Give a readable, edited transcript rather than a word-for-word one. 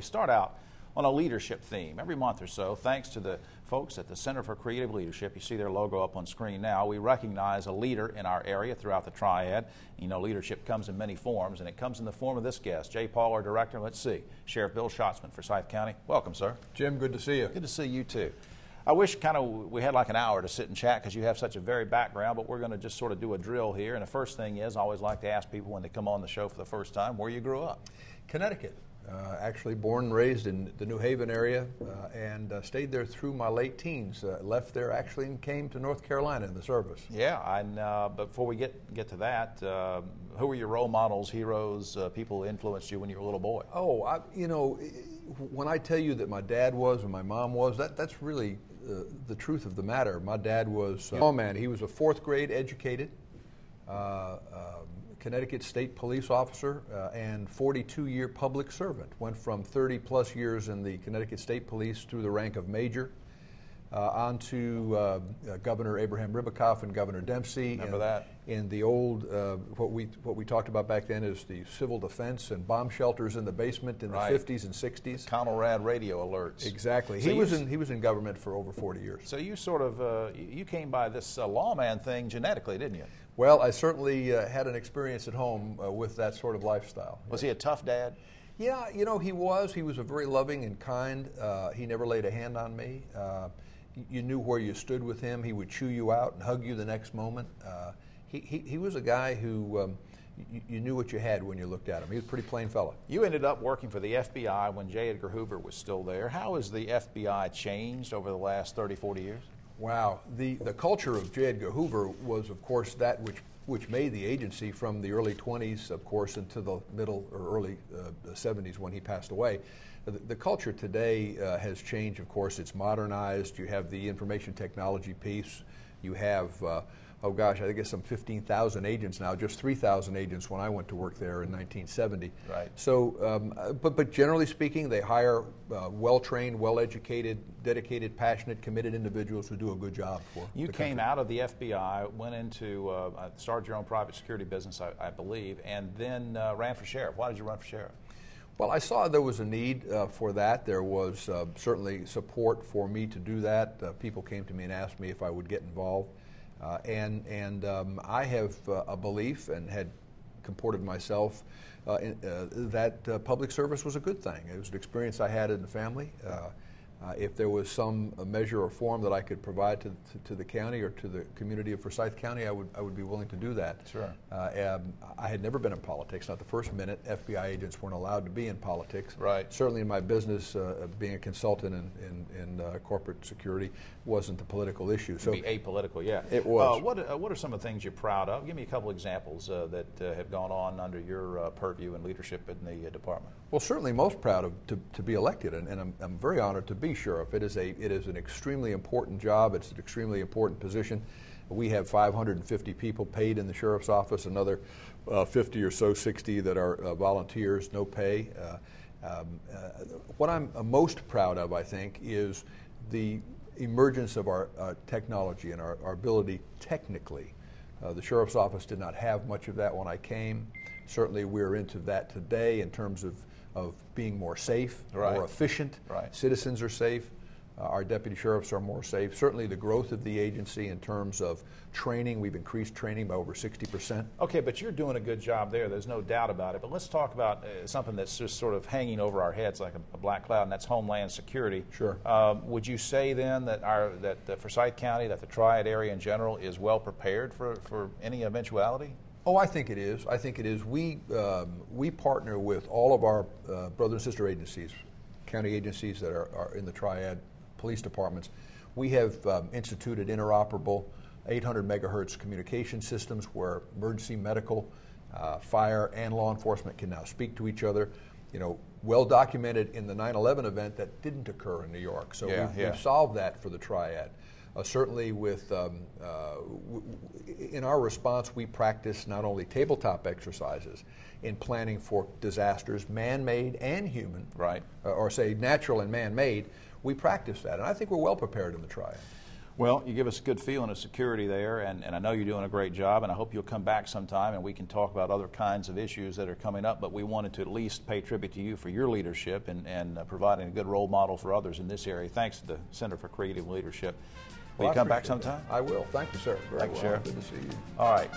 We start out on a leadership theme every month or so, thanks to the folks at the Center for Creative Leadership. You see their logo up on screen now. We recognize a leader in our area throughout the Triad. You know, leadership comes in many forms, and it comes in the form of this guest, J. Paul, our director. Let's see, Sheriff Bill Schatzman, Forsyth County. Welcome, sir. Jim, good to see you. Good to see you, too. I wish we had like an hour to sit and chat because you have such a varied background, but we're going to just sort of do a drill here. And the first thing is, I always like to ask people when they come on the show for the first time, where you grew up. Connecticut. Actually born and raised in the New Haven area and stayed there through my late teens. Left there actually and came to North Carolina in the service. Yeah, and but before we get to that, who were your role models, heroes, people who influenced you when you were a little boy? Oh, you know, when I tell you that my dad was and my mom was, that's really the truth of the matter. My dad was, oh man, he was a fourth grade educated Connecticut State Police officer and 42-year public servant. Went from 30-plus years in the Connecticut State Police through the rank of major on to Governor Abraham Ribicoff and Governor Dempsey. Remember that? In the old, what we talked about back then is the civil defense and bomb shelters in the basement in the 50s and 60s. Conrad radio alerts. Exactly. So he was in government for over 40 years. So you sort of you came by this lawman thing genetically, didn't you? Well, I certainly had an experience at home with that sort of lifestyle. Was he a tough dad? Yeah, you know, he was. He was a very loving and kind. He never laid a hand on me. You knew where you stood with him. He would chew you out and hug you the next moment. He was a guy who you knew what you had when you looked at him. He was a pretty plain fella. You ended up working for the FBI when J. Edgar Hoover was still there. How has the FBI changed over the last 30, 40 years? Wow. The culture of J. Edgar Hoover was, of course, that which made the agency from the early 20s, of course, into the middle or early 70s when he passed away. The culture today has changed, of course. It's modernized. You have the information technology piece. You have, oh gosh, I think it's some 15,000 agents now, just 3,000 agents when I went to work there in 1970. Right. So, but generally speaking, they hire well-trained, well-educated, dedicated, passionate, committed individuals who do a good job for You the came country. out of the FBI, went into, started your own private security business, I believe, and then ran for sheriff. Why did you run for sheriff? Well, I saw there was a need for that. There was certainly support for me to do that. People came to me and asked me if I would get involved. And I have a belief and had comported myself that public service was a good thing. It was an experience I had in the family. If there was some measure or form that I could provide to the county or to the community of Forsyth County, I would be willing to do that. Sure. I had never been in politics. Not the first minute. FBI agents weren't allowed to be in politics. Right. Certainly in my business, being a consultant in corporate security wasn't a political issue. So be apolitical, yeah. It was. What are some of the things you're proud of? Give me a couple examples that have gone on under your purview and leadership in the department. Well, certainly most proud of to be elected, and I'm very honored to be sheriff. It is an extremely important job. It's an extremely important position. We have 550 people paid in the sheriff's office, another 50 or so, 60 that are volunteers, no pay. What I'm most proud of, I think, is the emergence of our technology and our ability technically. The sheriff's office did not have much of that when I came. Certainly we're into that today in terms of being more safe, right. more efficient. Right. Citizens are safe. Our deputy sheriffs are more safe. Certainly the growth of the agency in terms of training, we've increased training by over 60%. Okay, but you're doing a good job there. There's no doubt about it. But let's talk about something that's just sort of hanging over our heads like a black cloud, and that's Homeland Security. Sure. Would you say then that Forsyth County, that the Triad area in general, is well prepared for any eventuality? Oh, I think it is. I think it is. We partner with all of our brother and sister agencies, county agencies that are in the Triad police departments. We have instituted interoperable 800 megahertz communication systems where emergency medical, fire, and law enforcement can now speak to each other. You know, well documented in the 9/11 event that didn't occur in New York. So we've solved that for the Triad. Certainly with, in our response, we practice not only tabletop exercises in planning for disasters, man-made and human, right, or say natural and man-made. We practice that, and I think we're well prepared in the Triad. Well, you give us a good feeling of security there, and I know you're doing a great job, and I hope you'll come back sometime and we can talk about other kinds of issues that are coming up, but we wanted to at least pay tribute to you for your leadership and providing a good role model for others in this area. Thanks to the Center for Creative Leadership. Will you come back sometime? I will. Thank you, sir. Thank you, Sheriff. Good to see you. All right.